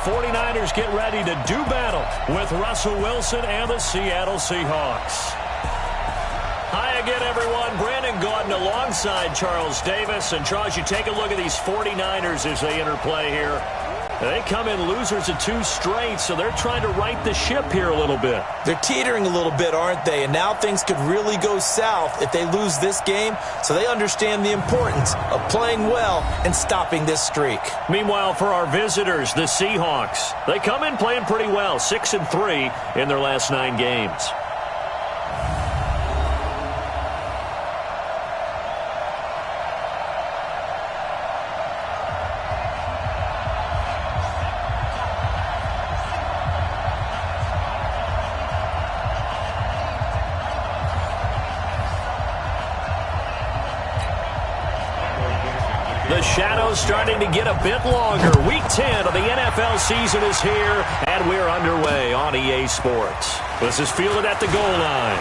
49ers get ready to do battle with Russell Wilson and the Seattle Seahawks. Hi again, everyone. Brandon Gaudin alongside Charles Davis. And, Charles, you take a look at these 49ers as they interplay here. They come in losers of 2 straight, so they're trying to right the ship here a little bit. They're teetering a little bit, aren't they? And now things could really go south if they lose this game, so they understand the importance of playing well and stopping this streak. Meanwhile, for our visitors, the Seahawks, they come in playing pretty well, 6-3 in their last 9 games. The shadow's starting to get a bit longer. Week 10 of the NFL season is here, and we're underway on EA Sports. This is fielded at the goal line.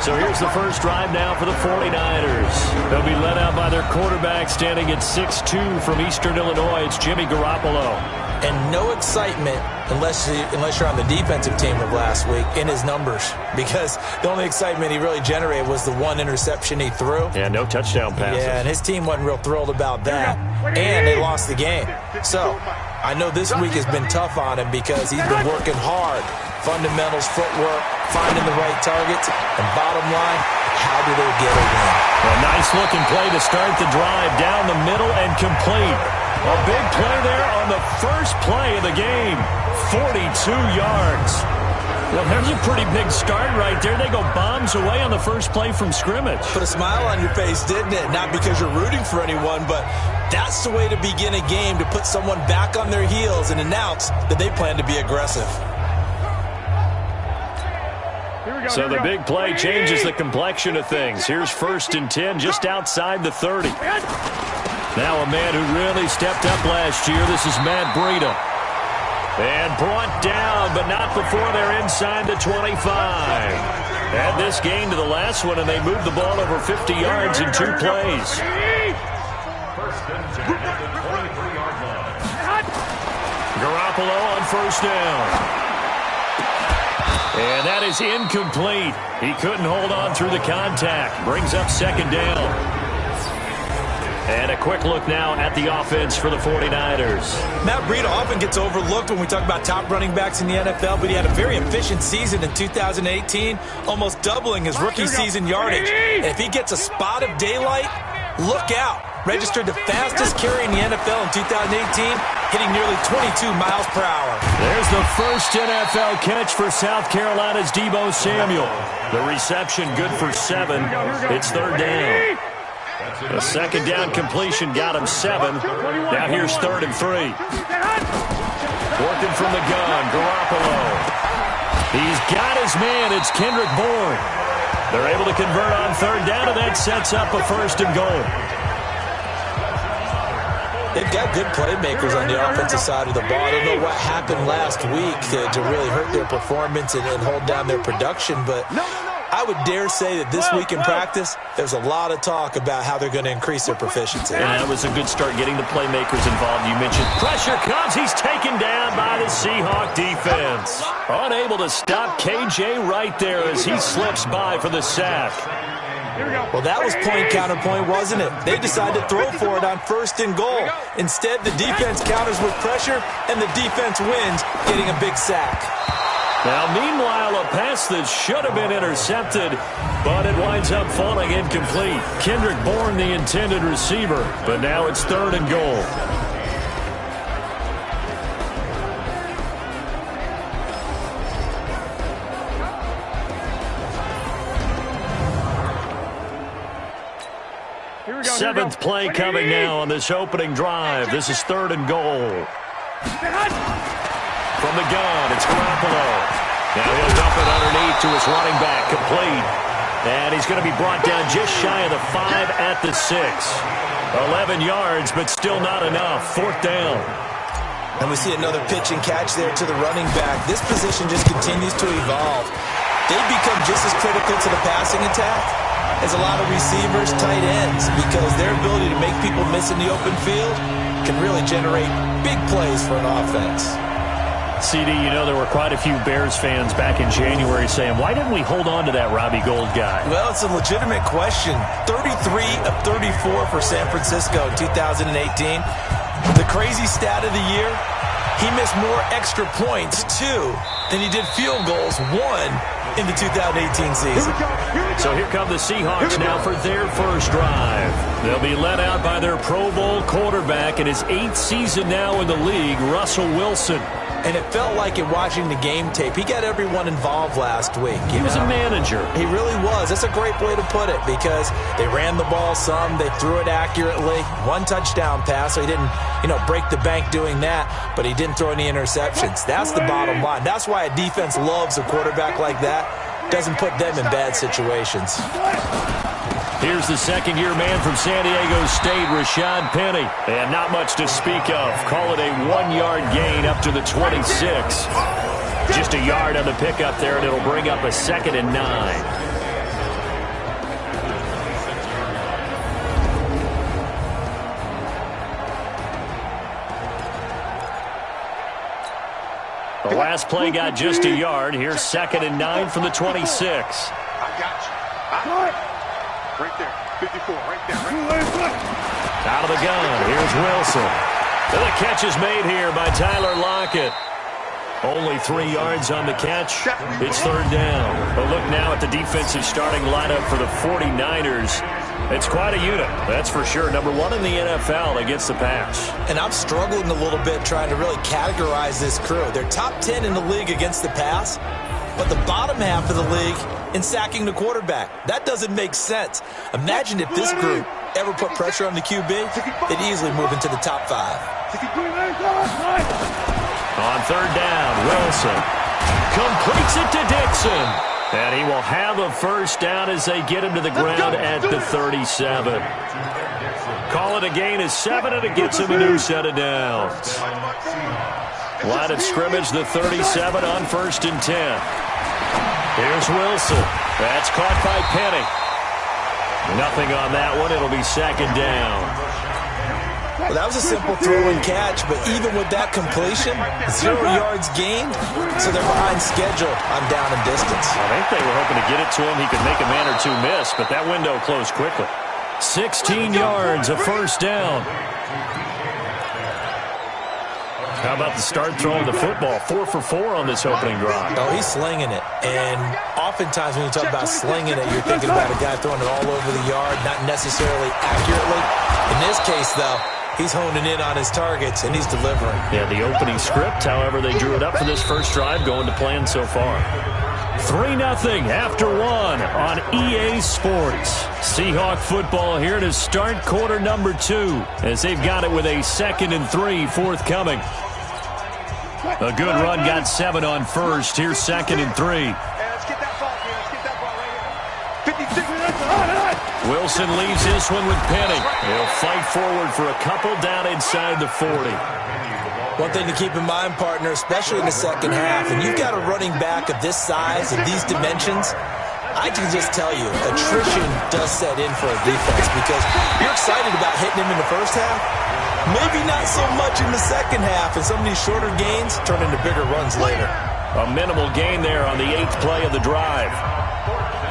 So here's the first drive now for the 49ers. They'll be led out by their quarterback standing at 6'2" from Eastern Illinois. It's Jimmy Garoppolo. And no excitement unless you're on the defensive team of last week in his numbers, because the only excitement he really generated was the 1 interception he threw. Yeah, no touchdown passes. Yeah, and his team wasn't real thrilled about that. And they lost the game. So I know this week has been tough on him because he's been working hard. Fundamentals, footwork, finding the right targets, and bottom line, how do they get a win? A nice-looking play to start the drive down the middle and complete. A big play there on the first play of the game. 42 yards. Well, there's a pretty big start right there. They go bombs away on the first play from scrimmage. Put a smile on your face, didn't it? Not because you're rooting for anyone, but that's the way to begin a game, to put someone back on their heels and announce that they plan to be aggressive. So the big play changes the complexion of things. Here's 1st and 10 just outside the 30. Now a man who really stepped up last year. This is Matt Breida. And brought down, but not before they're inside the 25. Add this game to the last one, and they moved the ball over 50 yards in 2 plays. Garoppolo on 1st down. And that is incomplete. He couldn't hold on through the contact. Brings up 2nd down. And a quick look now at the offense for the 49ers. Matt Breida often gets overlooked when we talk about top running backs in the NFL, but he had a very efficient season in 2018, almost doubling his rookie season yardage. And if he gets a spot of daylight, look out. Registered the fastest carry in the NFL in 2018, hitting nearly 22 miles per hour. There's the first NFL catch for South Carolina's Deebo Samuel. The reception good for 7. It's 3rd down. A 2nd down completion got him 7. Now here's 3rd and 3. Working from the gun, Garoppolo. He's got his man. It's Kendrick Bourne. They're able to convert on 3rd down, and that sets up a 1st and goal. They've got good playmakers on the offensive side of the ball. I don't know what happened last week to really hurt their performance and hold down their production, but I would dare say that this week in practice, there's a lot of talk about how they're going to increase their proficiency. And that was a good start getting the playmakers involved. You mentioned pressure comes. He's taken down by the Seahawk defense. Unable to stop KJ right there as he slips by for the sack. Well, that was point-counterpoint, wasn't it? They decided to throw for it on 1st and goal. Instead, the defense counters with pressure, and the defense wins, getting a big sack. Now, meanwhile, a pass that should have been intercepted, but it winds up falling incomplete. Kendrick Bourne, the intended receiver, but now it's 3rd and goal. Seventh play coming now on this opening drive. This is 3rd and goal. From the gun, it's Garoppolo. Now he'll dump it underneath to his running back, complete. And he's going to be brought down just shy of the 5 at the 6. 11 yards, but still not enough. 4th down. And we see another pitch and catch there to the running back. This position just continues to evolve. They become just as critical to the passing attack is a lot of receivers, tight ends, because their ability to make people miss in the open field can really generate big plays for an offense. CD, you know there were quite a few Bears fans back in January saying, why didn't we hold on to that Robbie Gould guy? Well, it's a legitimate question. 33 of 34 for San Francisco in 2018. The crazy stat of the year, he missed more extra points, 2, than he did field goals, 1, in the 2018 season. So here come the Seahawks now for their first drive. They'll be led out by their Pro Bowl quarterback in his 8th season now in the league, Russell Wilson. And it felt like in watching the game tape, he got everyone involved last week. He was a manager. He really was. That's a great way to put it because they ran the ball some, they threw it accurately. 1 touchdown pass, so he didn't, break the bank doing that, but he didn't throw any interceptions. That's the bottom line. That's why a defense loves a quarterback like that. Doesn't put them in bad situations. Here's the second-year man from San Diego State, Rashad Penny. And not much to speak of. Call it a 1-yard gain up to the 26. Just a yard on the pickup there, and it'll bring up a 2nd and 9. The last play got just a yard. Here's 2nd and 9 from the 26. I got you. Right there, 54, right there. Out of the gun, here's Wilson. And the catch is made here by Tyler Lockett. Only 3 yards on the catch. It's 3rd down. But look now at the defensive starting lineup for the 49ers. It's quite a unit, that's for sure. Number 1 in the NFL against the pass. And I'm struggling a little bit trying to really categorize this crew. They're top 10 in the league against the pass, but the bottom half of the league in sacking the quarterback. That doesn't make sense. Imagine if this group ever put pressure on the QB, they'd easily move into the top 5. On 3rd down, Wilson completes it to Dixon. And he will have a first down as they get him to the ground at the 37. Call it a gain of 7, and it gets him a new set of downs. Line of scrimmage, the 37 on 1st and 10. Here's Wilson. That's caught by Penny. Nothing on that one. It'll be 2nd down. Well, that was a simple throw and catch, but even with that completion, 0 yards gained, so they're behind schedule on down and distance. I think they were hoping to get it to him. He could make a man or 2 miss, but that window closed quickly. 16 yards, a first down. How about the start throwing the football? 4 for 4 on this opening drive. Oh, he's slinging it. And oftentimes when you talk about slinging it, you're thinking about a guy throwing it all over the yard, not necessarily accurately. In this case, though, he's honing in on his targets, and he's delivering. Yeah, the opening script, however, they drew it up for this first drive, going to plan so far. 3-0 after 1 on EA Sports. Seahawk football here to start quarter number 2, as they've got it with a 2nd and 3 forthcoming. A good run, got 7 on 1st. Here's 2nd and 3. Let's get that ball here. Let's get that ball right here. 56. Wilson leaves this one with Penny. He'll fight forward for a couple down inside the 40. One thing to keep in mind, partner, especially in the second half, and you've got a running back of this size and these dimensions, I can just tell you, attrition does set in for a defense because you're excited about hitting him in the first half. Maybe not so much in the second half, and some of these shorter gains turn into bigger runs later. A minimal gain there on the 8th play of the drive.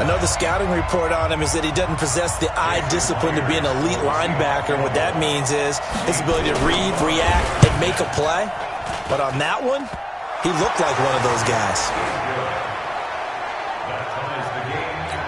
Another scouting report on him is that he doesn't possess the eye discipline to be an elite linebacker, and what that means is his ability to read, react, and make a play. But on that one, he looked like one of those guys.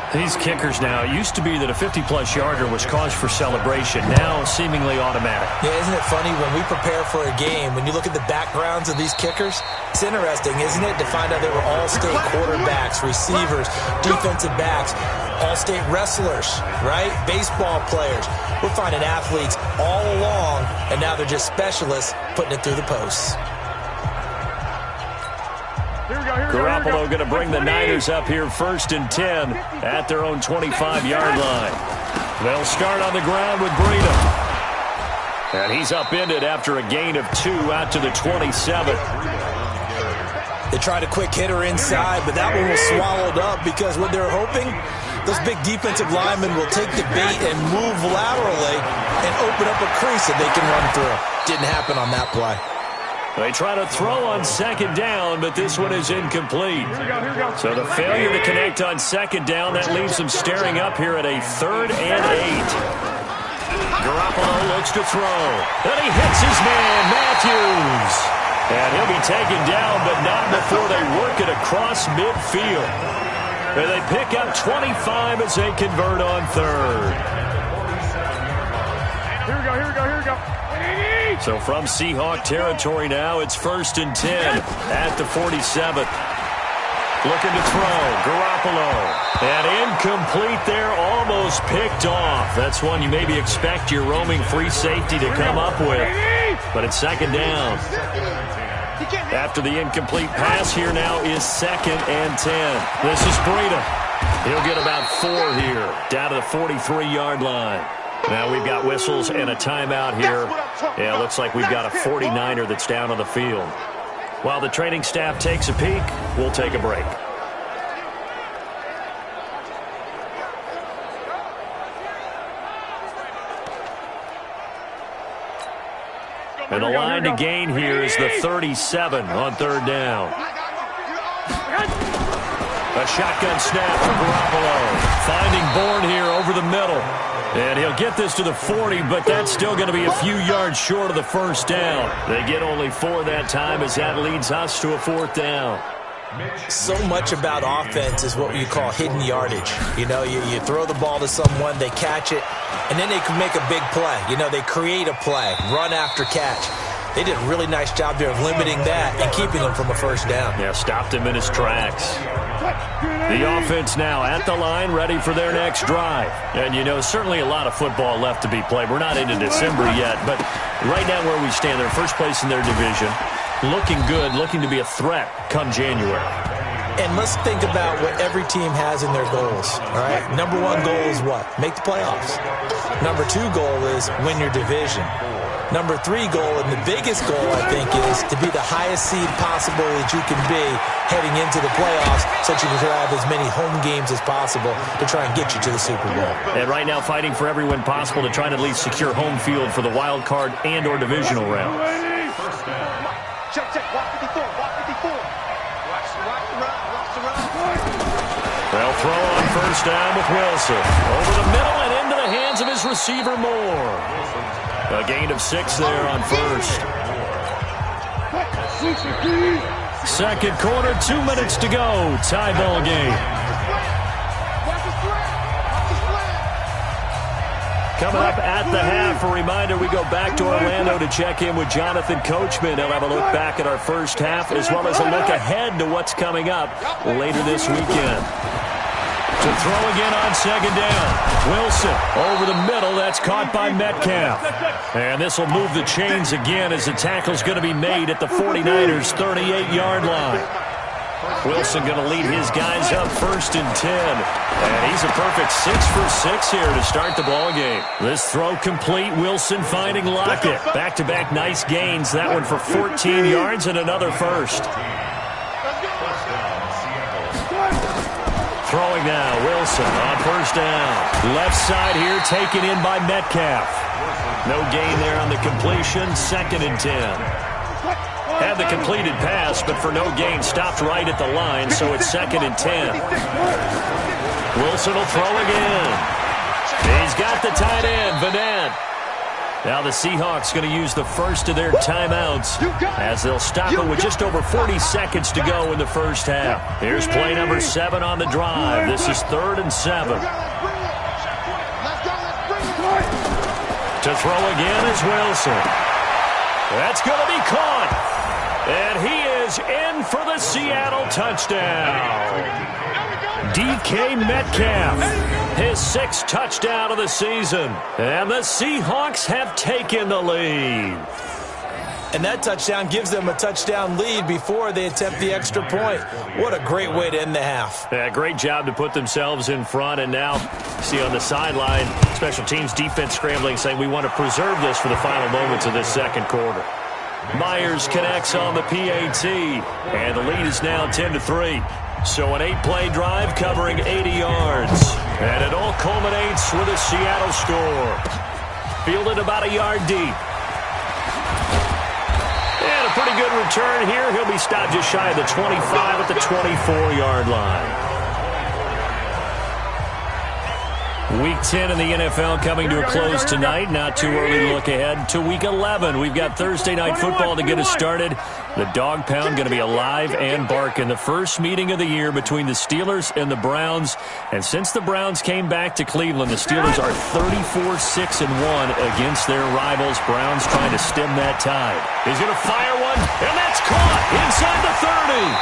These kickers now, it used to be that a 50-plus yarder was cause for celebration. Now, seemingly automatic. Yeah, isn't it funny when we prepare for a game, when you look at the backgrounds of these kickers, it's interesting, isn't it, to find out they were all-state quarterbacks, receivers, defensive backs, all-state wrestlers, right? Baseball players. We're finding athletes all along, and now they're just specialists putting it through the posts. Garoppolo going to bring the Niners up here 1st and 10 at their own 25-yard line. They'll start on the ground with Breida. And he's upended after a gain of 2 out to the 27. They tried a quick hitter inside, but that one was swallowed up because what they're hoping, Those big defensive linemen will take the bait and move laterally and open up a crease that they can run through. Didn't happen on that play. They try to throw on second down, but this one is incomplete. So the failure to connect on second down, that leaves them staring up here at a 3rd and 8. Garoppolo looks to throw. And he hits his man, Matthews. And he'll be taken down, but not before they work it across midfield. And they pick up 25 as they convert on 3rd. Here we go. So from Seahawk territory now, it's 1st and 10 at the 47th. Looking to throw, Garoppolo. And incomplete there, almost picked off. That's one you maybe expect your roaming free safety to come up with. But it's 2nd down. After the incomplete pass, here now is 2nd and 10. This is Breida. He'll get about 4 here, down to the 43-yard line. Now we've got whistles and a timeout here. Yeah, it looks like we've got a 49er that's down on the field. While the training staff takes a peek, we'll take a break. And the line to gain here is the 37 on 3rd down. A shotgun snap for Garoppolo. Finding Bourne here over the middle. And he'll get this to the 40, but that's still going to be a few yards short of the 1st down. They get only 4 that time as that leads us to a 4th down. So much about offense is what you call hidden yardage. You know, you throw the ball to someone, they catch it, and then they can make a big play. You know, they create a play, run after catch. They did a really nice job there of limiting that and keeping him from a 1st down. Yeah, stopped him in his tracks. The offense now at the line, ready for their next drive. And, you know, certainly a lot of football left to be played. We're not into December yet, but right now where we stand, they're first place in their division. Looking good, looking to be a threat come January. And let's think about what every team has in their goals, all right? Number 1 goal is what? Make the playoffs. Number 2 goal is win your division. Number 3 goal, and the biggest goal, I think, is to be the highest seed possible that you can be heading into the playoffs so that you can have as many home games as possible to try and get you to the Super Bowl. And right now fighting for every win possible to try and at least secure home field for the wild card and or divisional round. Check, walk 54, walk 54. Watch the run. They'll throw on 1st down with Wilson. Over the middle and into the hands of his receiver, Moore. A gain of 6 there on 1st. 2nd quarter, 2 minutes to go. Tie ball game. Coming up at the half, a reminder, we go back to Orlando to check in with Jonathan Coachman. He'll have a look back at our 1st half as well as a look ahead to what's coming up later this weekend. To throw again on 2nd down. Wilson over the middle. That's caught by Metcalf. And this will move the chains again as the tackle's going to be made at the 49ers' 38-yard line. Wilson going to lead his guys up 1st and 10. And he's a perfect 6 for 6 here to start the ball game. This throw complete. Wilson finding Lockett. Back-to-back nice gains. That one for 14 yards and another 1st. Throwing now, Wilson on 1st down. Left side here taken in by Metcalf. No gain there on the completion. 2nd and 10. Had the completed pass, but for no gain, stopped right at the line, so it's 2nd and 10. Wilson will throw again. He's got the tight end, Vanette. Now the Seahawks going to use the first of their timeouts as they'll stop it with just over 40 seconds to go in the 1st half. Here's play number 7 on the drive. This is 3rd and 7. To throw again is Wilson. That's going to be caught. And he is in for the Seattle touchdown. DK Metcalf, his 6th touchdown of the season. And the Seahawks have taken the lead. And that touchdown gives them a touchdown lead before they attempt the extra point. What a great way to end the half. Yeah, great job to put themselves in front. And now, see on the sideline, special teams defense scrambling, saying we want to preserve this for the final moments of this 2nd quarter. Myers connects on the PAT, and the lead is now 10-3. So an 8-play drive covering 80 yards. And it all culminates with a Seattle score. Fielded about a yard deep. And a pretty good return here. He'll be stopped just shy of the 25 at the 24-yard line. Week 10 in the NFL coming to a close tonight. Not too early to look ahead to Week 11. We've got Thursday Night Football to get us started. The Dog Pound going to be alive and barking. The first meeting of the year between the Steelers and the Browns. And since the Browns came back to Cleveland, the Steelers are 34-6-1 against their rivals. Browns trying to stem that tide. He's going to fire one, and that's caught inside the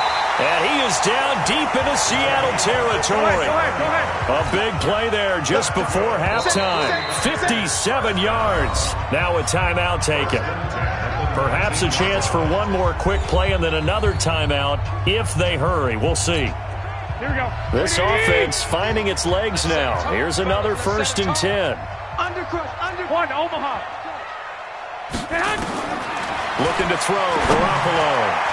30. And he is down deep into Seattle territory. Go ahead. A big play there just before halftime. 57 yards. Now a timeout taken. Perhaps a chance for one more quick play and then another timeout if they hurry. We'll see. Here we go. This offense finding its legs now. Here's another 1st and 10. One, Omaha. Looking to throw. Garoppolo.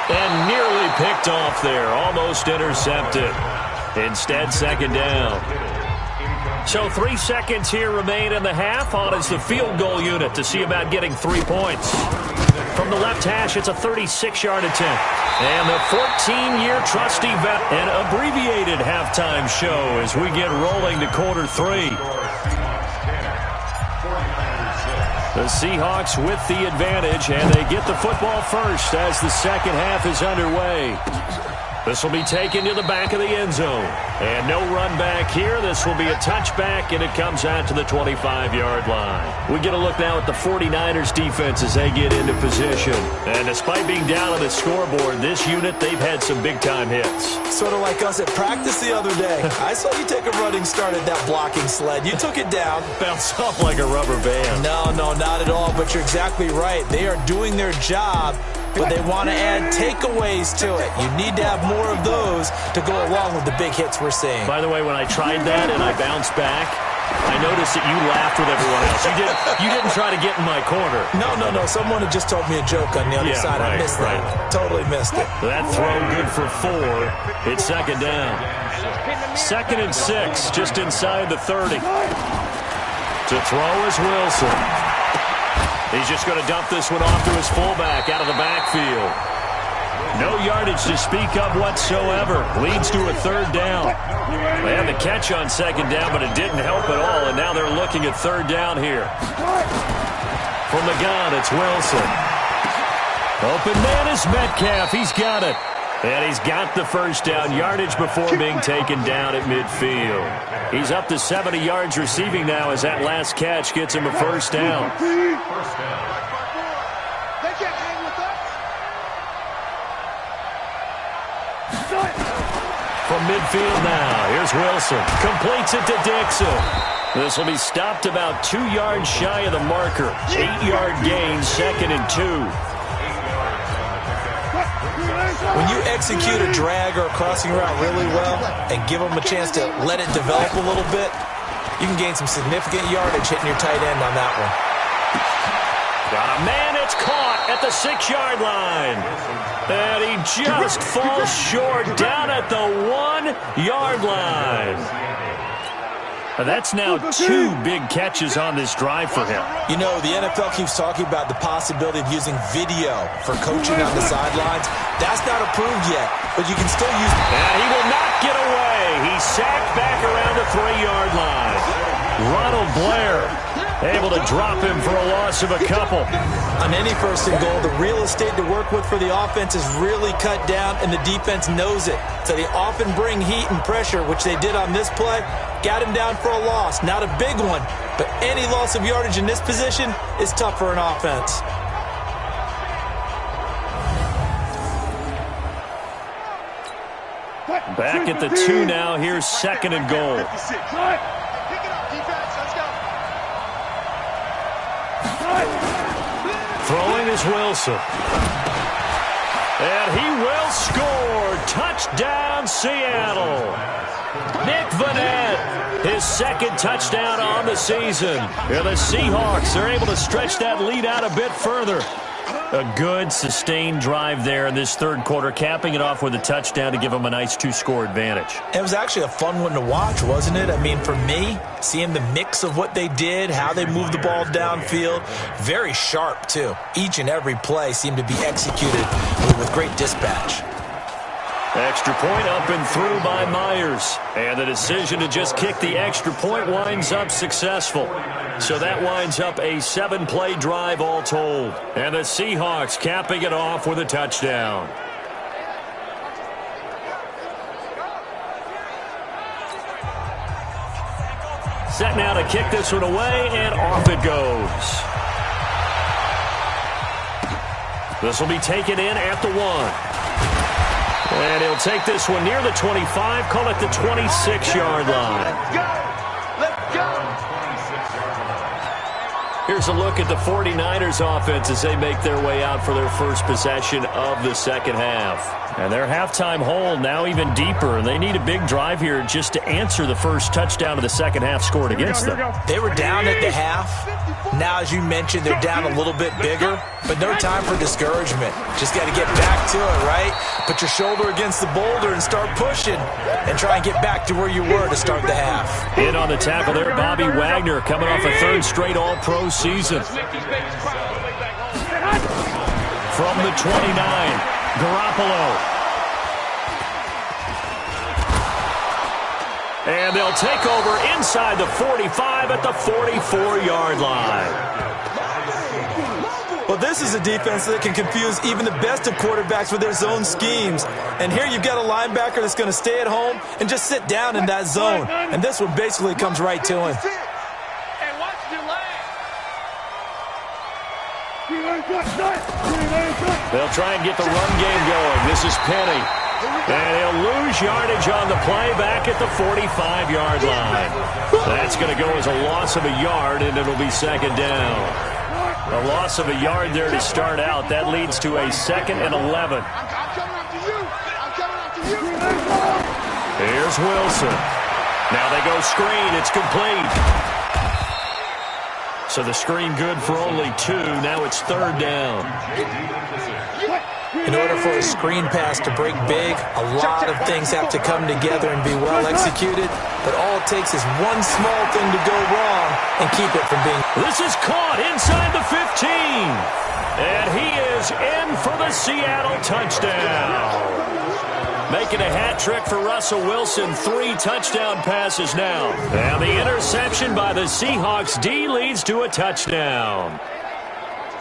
And nearly picked off there. Almost intercepted. Instead, 2nd down. So 3 seconds here remain in the half. On is the field goal unit to see about getting 3 points. From the left hash, it's a 36-yard attempt. And the 14-year trusty vet. An abbreviated halftime show as we get rolling to quarter 3. The Seahawks with the advantage, and they get the football first as the second half is underway. This will be taken to the back of the end zone. And no run back here. This will be a touchback, and it comes out to the 25-yard line. We get a look now at the 49ers defense as they get into position. And despite being down on the scoreboard, this unit, they've had some big-time hits. Sort of like us at practice the other day. I saw you take a running start at that blocking sled. You took it down. Bounced off like a rubber band. No, not at all, but you're exactly right. They are doing their job, but they want to add takeaways to it. You need to have more of those to go along with the big hits we're seeing. By the way, when I tried that and I bounced back, I noticed that you laughed with everyone else. You didn't try to get in my corner. No. Someone had just told me a joke on the other side. Right, I missed that. Totally missed it. That throw good for 4. It's 2nd down. 2nd and 6, just inside the 30. To throw is Wilson. He's just going to dump this one off to his fullback out of the backfield. No yardage to speak of whatsoever. Leads to a 3rd down. They had the catch on 2nd down, but it didn't help at all, and now they're looking at 3rd down here. From the gun, it's Wilson. Open man is Metcalf. He's got it. And he's got the 1st down yardage before being taken down at midfield. He's up to 70 yards receiving now as that last catch gets him a 1st down. From midfield now, here's Wilson. Completes it to Dixon. This will be stopped about 2 yards shy of the marker. 8-yard gain, 2nd and 2. When you execute a drag or a crossing route really well and give them a chance to let it develop a little bit, you can gain some significant yardage hitting your tight end on that one. Got a man, it's caught at the 6-yard line. And he just falls short down at the 1-yard line. That's now 2 big catches on this drive for him. You know, the NFL keeps talking about the possibility of using video for coaching on the sidelines. That's not approved yet, but you can still use it. And he will not get away. He's sacked back around the 3-yard line. Ronald Blair able to drop him for a loss of a couple. On any 1st and goal, the real estate to work with for the offense is really cut down, and the defense knows it. So they often bring heat and pressure, which they did on this play. Got him down for a loss. Not a big one, but any loss of yardage in this position is tough for an offense. Back at the 2 now. Here's 2nd and goal. Throwing is Wilson. And he will score. Touchdown, Seattle. Nick Vanette, his 2nd touchdown on the season. And the Seahawks are able to stretch that lead out a bit further. A good, sustained drive there in this third quarter, capping it off with a touchdown to give them a nice 2-score advantage. It was actually a fun one to watch, wasn't it? I mean, for me, seeing the mix of what they did, how they moved the ball downfield, very sharp, too. Each and every play seemed to be executed with great dispatch. Extra point up and through by Myers. And the decision to just kick the extra point winds up successful. So that winds up a 7-play drive all told. And the Seahawks capping it off with a touchdown. Set now to kick this one away, and off it goes. This will be taken in at the 1. And he'll take this one near the 25, call it the 26-yard line. Let's go. Here's a look at the 49ers offense as they make their way out for their first possession of the second half. And their halftime hole now even deeper, and they need a big drive here just to answer the first touchdown of the second half scored against them. They were down at the half. Now, as you mentioned, they're down a little bit bigger, but no time for discouragement. Just got to get back to it, right? Put your shoulder against the boulder and start pushing and try and get back to where you were to start the half. In on the tackle there, Bobby Wagner, coming off a third straight All-Pro season. From the 29, Garoppolo. And they'll take over inside the 45 at the 44-yard line. Well, this is a defense that can confuse even the best of quarterbacks with their zone schemes. And here you've got a linebacker that's going to stay at home and just sit down in that zone. And this one basically comes right to him. They'll try and get the run game going. This is Penny. And he'll lose yardage on the play back at the 45-yard line. That's going to go as a loss of a yard, and it'll be second down. A loss of a yard there to start out. That leads to a 2nd and 11. Here's Wilson. Now they go screen. It's complete. So the screen good for only 2. Now it's third down. In order for a screen pass to break big, a lot of things have to come together and be well executed. But all it takes is one small thing to go wrong and keep it from being. This is caught inside the 15. And he is in for the Seattle touchdown. Making a hat trick for Russell Wilson. 3 touchdown passes now. And the interception by the Seahawks D leads to a touchdown.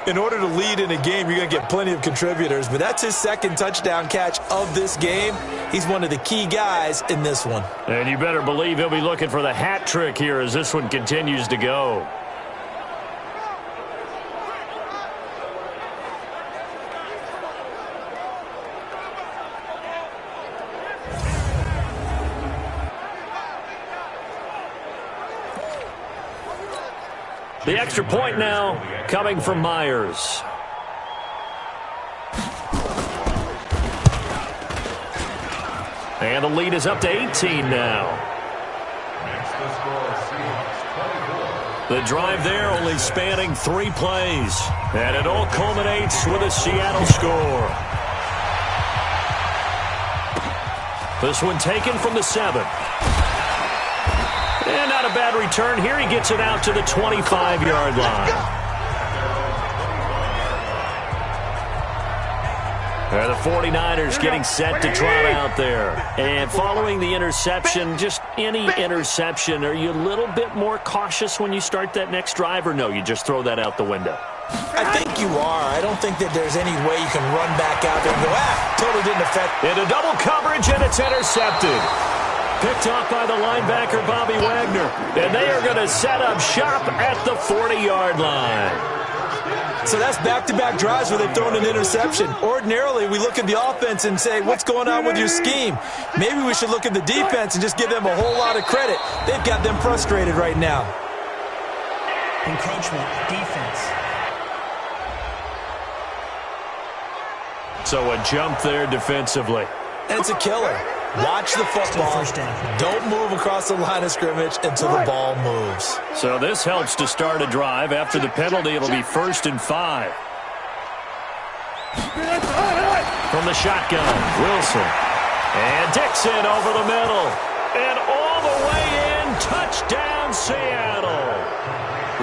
In order to lead in a game, you're going to get plenty of contributors, but that's his 2nd touchdown catch of this game. He's one of the key guys in this one. And you better believe he'll be looking for the hat trick here as this one continues to go. The extra point now coming from Myers. And the lead is up to 18 now. The drive there only spanning 3 plays. And it all culminates with a Seattle score. This one taken from the 7. And not a bad return here. He gets it out to the 25-yard line. The 49ers getting set to trot out there. And following the interception, just any interception, are you a little bit more cautious when you start that next drive, or no, you just throw that out the window? I think you are. I don't think that there's any way you can run back out there and go, totally didn't affect. Into double coverage, and it's intercepted. Picked off by the linebacker, Bobby Wagner. And they are going to set up shop at the 40-yard line. So that's back-to-back drives where they've thrown an interception. Ordinarily, we look at the offense and say, what's going on with your scheme? Maybe we should look at the defense and just give them a whole lot of credit. They've got them frustrated right now. Encroachment, defense. So a jump there defensively. And it's a killer. Watch the football. Don't move across the line of scrimmage until the ball moves. So this helps to start a drive. After the penalty, it'll be 1st and 5. From the shotgun, Wilson. And Dixon over the middle. And all the way in. Touchdown, Seattle.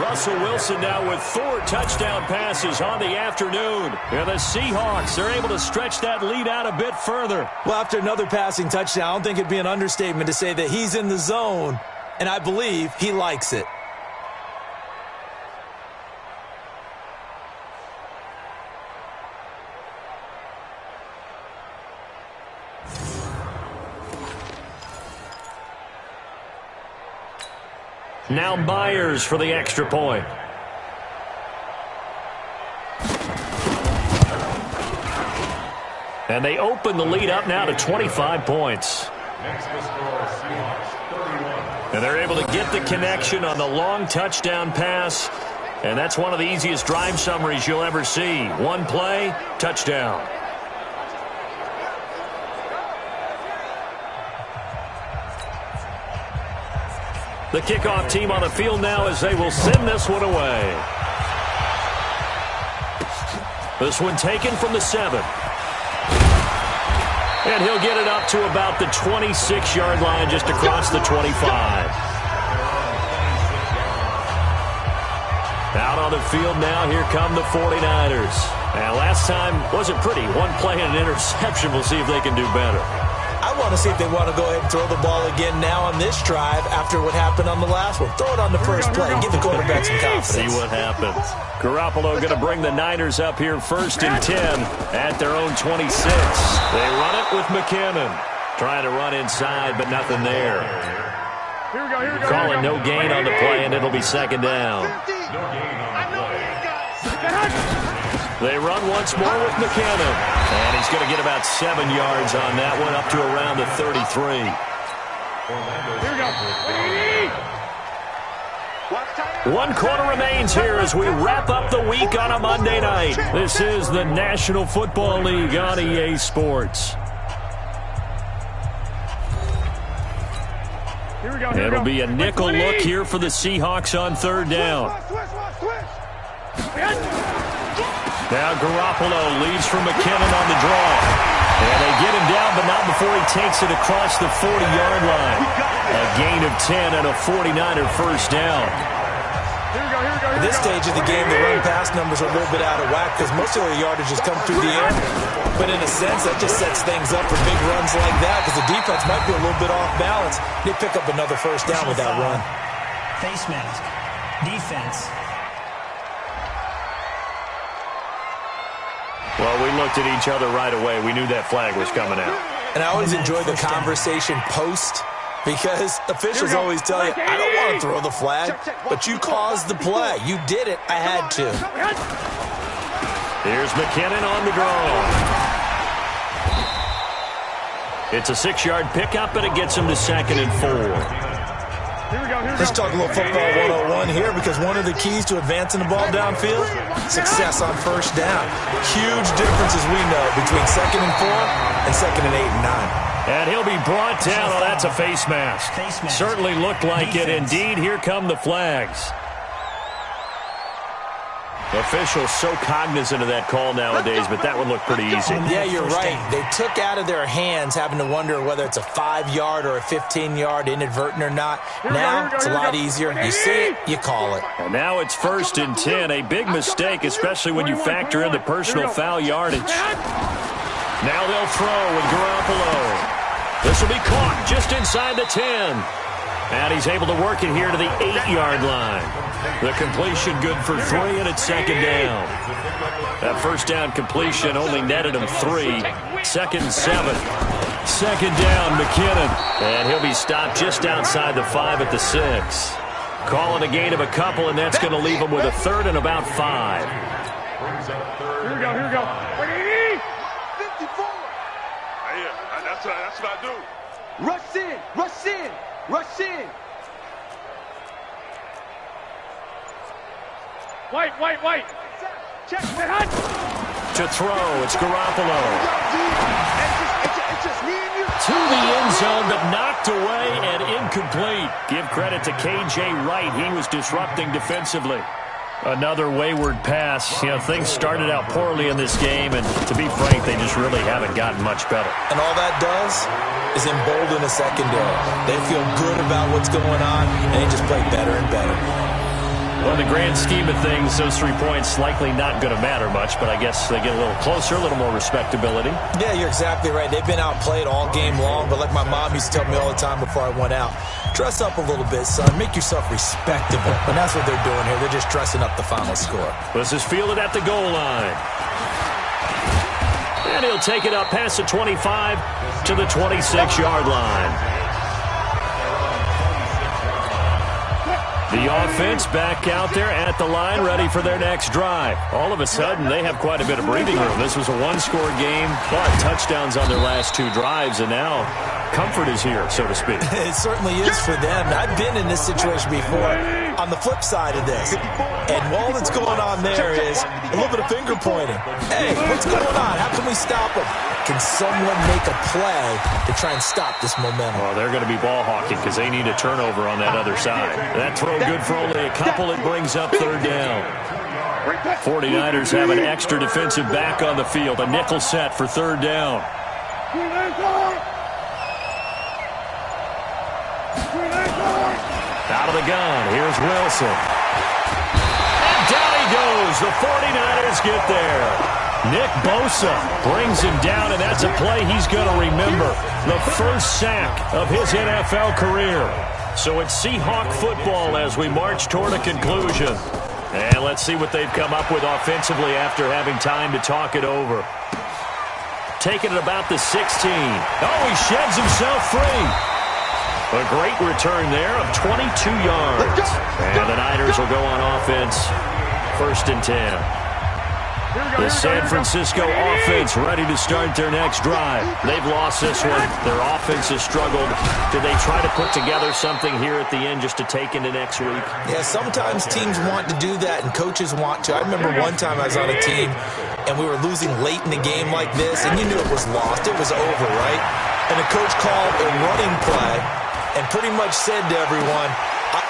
Russell Wilson now with 4 touchdown passes on the afternoon. And the Seahawks are able to stretch that lead out a bit further. Well, after another passing touchdown, I don't think it'd be an understatement to say that he's in the zone, and I believe he likes it. Now Myers for the extra point. And they open the lead up now to 25 points. And they're able to get the connection on the long touchdown pass. And that's one of the easiest drive summaries you'll ever see. One play, touchdown. The kickoff team on the field now as they will send this one away. This one taken from the 7. And he'll get it up to about the 26-yard line just across the 25. Out on the field now, here come the 49ers. And last time wasn't pretty. One play and an interception. We'll see if they can do better. I want to see if they want to go ahead and throw the ball again now on this drive after what happened on the last one. Throw it on the first play and give the quarterback some confidence. See what happens. Garoppolo going to bring the Niners up here 1st and 10 at their own 26. They run it with McKinnon. Trying to run inside, but nothing there. Calling no gain on the play, and it'll be 2nd down. They run once more with McKinnon. And he's going to get about 7 yards on that one, up to around the 33. One quarter remains here as we wrap up the week on a Monday night. This is the National Football League on EA Sports. It'll be a nickel look here for the Seahawks on 3rd down. Now Garoppolo leads from McKinnon on the draw. And they get him down, but not before he takes it across the 40-yard line. A gain of 10 and a 49er first down. At this stage of the game, the run-pass numbers are a little bit out of whack because most of the yardage has come through the air. But in a sense, that just sets things up for big runs like that because the defense might be a little bit off balance. They pick up another first down with that run. Face mask. Defense. Well, we looked at each other right away. We knew that flag was coming out. And I always enjoy the conversation post because officials always tell you, I don't want to throw the flag, but you caused the play. You did it. I had to. Here's McKinnon on the draw. It's a 6-yard pickup, and it gets him to 2nd and 4. Let's talk a little football 101 here because one of the keys to advancing the ball downfield, success on first down. Huge difference, as we know, between 2nd and 4 and 2nd and 8 and 9. And he'll be brought down. Oh, that's a face mask. Certainly looked like it. Indeed, here come the flags. Officials so cognizant of that call nowadays, but that one looked pretty easy. Yeah, you're right. They took out of their hands having to wonder whether it's a 5-yard or a 15-yard, inadvertent or not. Now it's a lot easier. You see it, you call it. And now it's 1st and 10. A big mistake, especially when you factor in the personal foul yardage. Now they'll throw with Garoppolo. This will be caught just inside the 10. And he's able to work it here to the 8-yard line. The completion good for 3, and it's 2nd down. That first down completion only netted him 3. 2nd and 7. 2nd down, McKinnon. And he'll be stopped just outside the 5 at the 6. Calling a gain of a couple, and that's going to leave him with a 3rd and about 5. Here we go, here we go. 54. Yeah, that's what I do. Rush in, rush in. Rush in. White. Check. To throw, it's Garoppolo. It's just me and you. To the end zone, but knocked away and incomplete. Give credit to K.J. Wright. He was disrupting defensively. Another wayward pass. You know, things started out poorly in this game, and to be frank, they just really haven't gotten much better. And all that does is embolden a secondary. They feel good about what's going on, and they just play better and better. Well, in the grand scheme of things, those 3 points likely not going to matter much, but I guess they get a little closer, a little more respectability. Yeah, you're exactly right. They've been outplayed all game long, but like my mom used to tell me all the time before I went out, dress up a little bit, son. Make yourself respectable. And that's what they're doing here. They're just dressing up the final score. This is fielded at the goal line. And he'll take it up past the 25 to the 26-yard line. The offense back out there at the line, ready for their next drive. All of a sudden, they have quite a bit of breathing room. This was a one-score game, but touchdowns on their last 2 drives, and now comfort is here, so to speak. It certainly is for them. I've been in this situation before on the flip side of this. And all that's going on there is a little bit of finger pointing. Hey, what's going on? How can we stop them? Can someone make a play to try and stop this momentum? Well, they're going to be ball hawking because they need a turnover on that other side. That throw good for only a couple. It brings up 3rd down. 49ers have an extra defensive back on the field. A nickel set for 3rd down. Out of the gun. Here's Wilson. And down he goes. The 49ers get there. Nick Bosa brings him down, and that's a play he's going to remember. The first sack of his NFL career. So it's Seahawk football as we march toward a conclusion. And let's see what they've come up with offensively after having time to talk it over. Taking it about the 16. Oh, he sheds himself free. A great return there of 22 yards. And the Niners will go on offense. 1st and 10. The San Francisco offense ready to start their next drive. They've lost this one. Their offense has struggled. Do they try to put together something here at the end just to take into next week? Yeah, sometimes teams want to do that and coaches want to. I remember one time I was on a team and we were losing late in the game like this, and you knew it was lost. It was over, right? And the coach called a running play and pretty much said to everyone,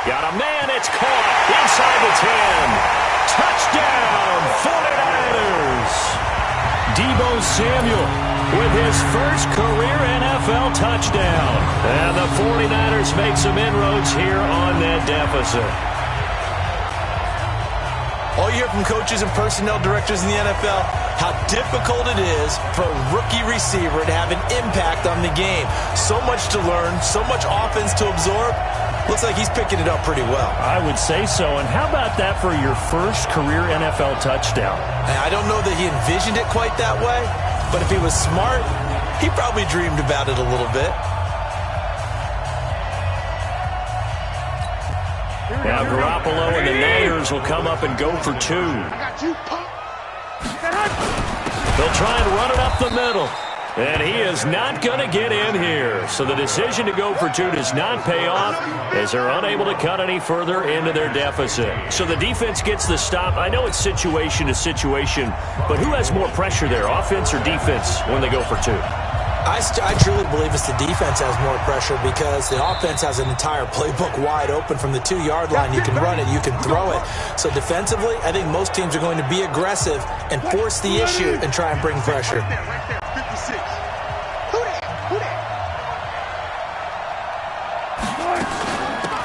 got a man, it's caught inside the 10. Touchdown, 49ers. Deebo Samuel with his first career NFL touchdown. And the 49ers make some inroads here on that deficit. All you hear from coaches and personnel directors in the NFL, how difficult it is for a rookie receiver to have an impact on the game. So much to learn, so much offense to absorb. Looks like he's picking it up pretty well. I would say so. And how about that for your first career NFL touchdown? I don't know that he envisioned it quite that way, but if he was smart, he probably dreamed about it a little bit. Now Garoppolo and the Niners will come up and go for 2. They'll try and run it up the middle. And he is not going to get in here. So the decision to go for 2 does not pay off as they're unable to cut any further into their deficit. So the defense gets the stop. I know it's situation to situation, but who has more pressure there, offense or defense, when they go for 2? I truly believe it's the defense has more pressure because the offense has an entire playbook wide open from the 2-yard line. You can run it, you can throw it. So defensively, I think most teams are going to be aggressive and force the issue and try and bring pressure.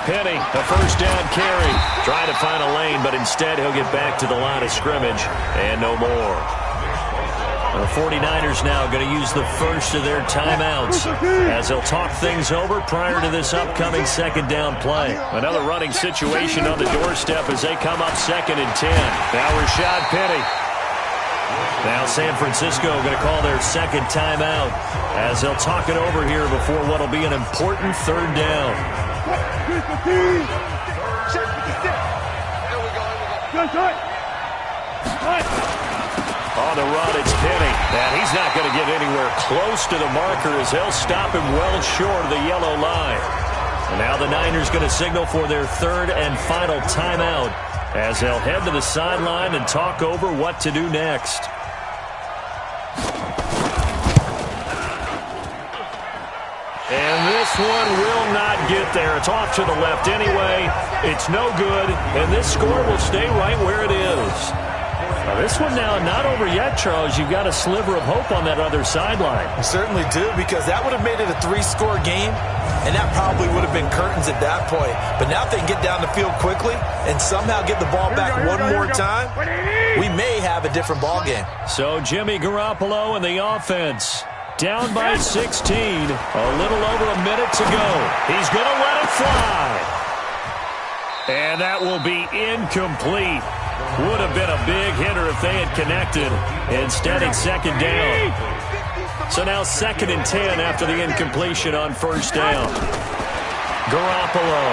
Penny, a first down carry. Trying to find a lane, but instead he'll get back to the line of scrimmage and no more. The 49ers now going to use the first of their timeouts as they'll talk things over prior to this upcoming 2nd down play. Another running situation on the doorstep as they come up 2nd and 10. Now Rashad Penny. Now San Francisco going to call their 2nd timeout as they'll talk it over here before what will be an important 3rd down. On the run, it's Penny. And he's not going to get anywhere close to the marker as they'll stop him well short of the yellow line. And now the Niners going to signal for their 3rd and final timeout as they'll head to the sideline and talk over what to do next. And this one will not get there. It's off to the left anyway. It's no good, and this score will stay right where it is. Now, this one now not over yet, Charles. You've got a sliver of hope on that other sideline. You certainly do, because that would have made it a 3-score game, and that probably would have been curtains at that point. But now if they can get down the field quickly and somehow get the ball back one more time, we may have a different ball game. So Jimmy Garoppolo and the offense down by 16. A little over a minute to go. He's going to let it fly. And that will be incomplete. Would have been a big hitter if they had connected. Instead, it's second down. So now 2nd and 10 after the incompletion on first down. Garoppolo.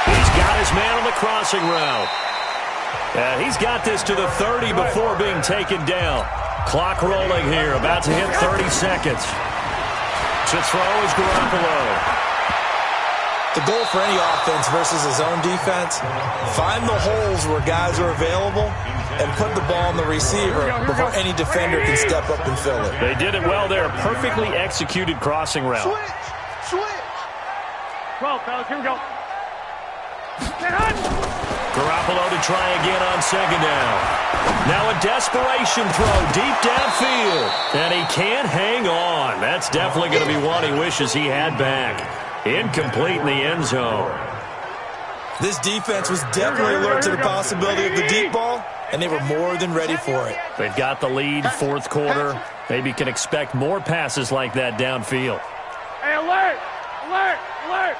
He's got his man on the crossing route. And he's got this to the 30 before being taken down. Clock rolling here, about to hit 30 seconds. To throw is Garoppolo. The goal for any offense versus his own defense, find the holes where guys are available and put the ball on the receiver before any defender can step up and fill it. They did it well there. Perfectly executed crossing route. Switch. 12, fellas, here we go. Garoppolo to try again on second down. Now a desperation throw deep downfield. And he can't hang on. That's definitely going to be one he wishes he had back. Incomplete in the end zone. This defense was definitely alert to the possibility of the deep ball, and they were more than ready for it. They've got the lead, fourth quarter. Maybe can expect more passes like that downfield. Hey, alert! Alert! Alert!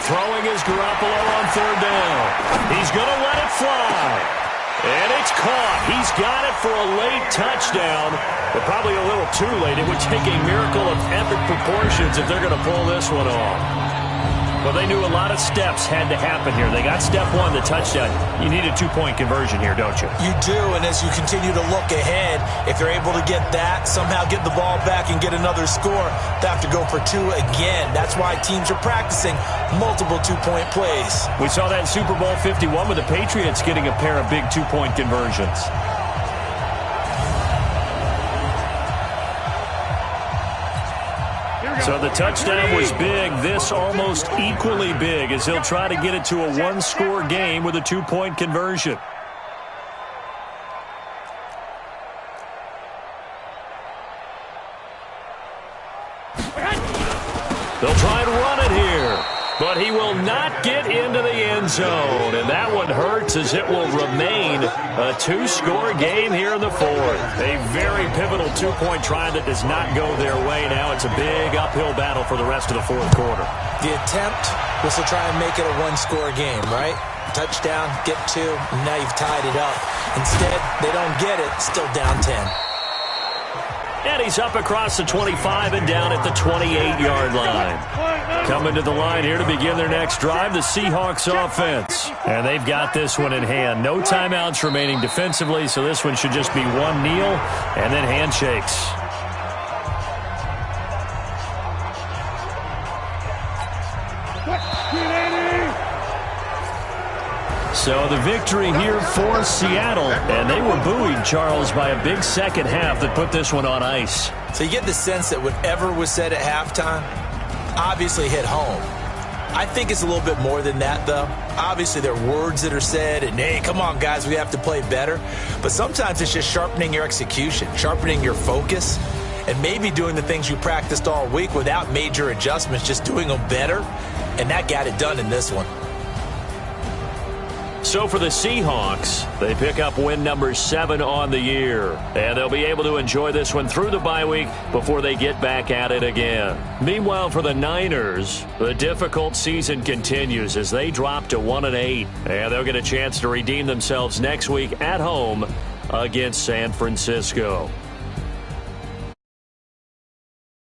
Throwing is Garoppolo on third down. He's going to let it fly. And it's caught. He's got it for a late touchdown, but probably a little too late. It would take a miracle of epic proportions if they're going to pull this one off. But they knew a lot of steps had to happen here. They got step one, the touchdown. You need a 2-point conversion here, don't you? You do, and as you continue to look ahead, if they're able to get that, somehow get the ball back and get another score, they have to go for 2 again. That's why teams are practicing multiple 2-point plays. We saw that in Super Bowl 51 with the Patriots getting a pair of big 2-point conversions. So the touchdown was big. This almost equally big as he'll try to get it to a 1-score game with a 2-point conversion. They'll try and run it here, but he will not get into the end zone, and that one hurts as it will remain a 2-score game here in the fourth. A very pivotal 2-point try that does not go their way. Now it's a big uphill battle for the rest of the fourth quarter. The attempt was to try and make it a 1-score game, right? Touchdown, get 2, and now you've tied it up. Instead, they don't get it, still down 10. And he's up across the 25 and down at the 28-yard line. Coming to the line here to begin their next drive, the Seahawks offense. And they've got this one in hand. No timeouts remaining defensively, so this one should just be one kneel and then handshakes. So the victory here for Seattle, and they were buoyed, Charles, by a big second half that put this one on ice. So you get the sense that whatever was said at halftime obviously hit home. I think it's a little bit more than that, though. Obviously, there are words that are said, and, hey, come on, guys, we have to play better. But sometimes it's just sharpening your execution, sharpening your focus, and maybe doing the things you practiced all week without major adjustments, just doing them better. And that got it done in this one. So for the Seahawks, they pick up win number 7 on the year. And they'll be able to enjoy this one through the bye week before they get back at it again. Meanwhile, for the Niners, the difficult season continues as they drop to 1-8. And they'll get a chance to redeem themselves next week at home against San Francisco.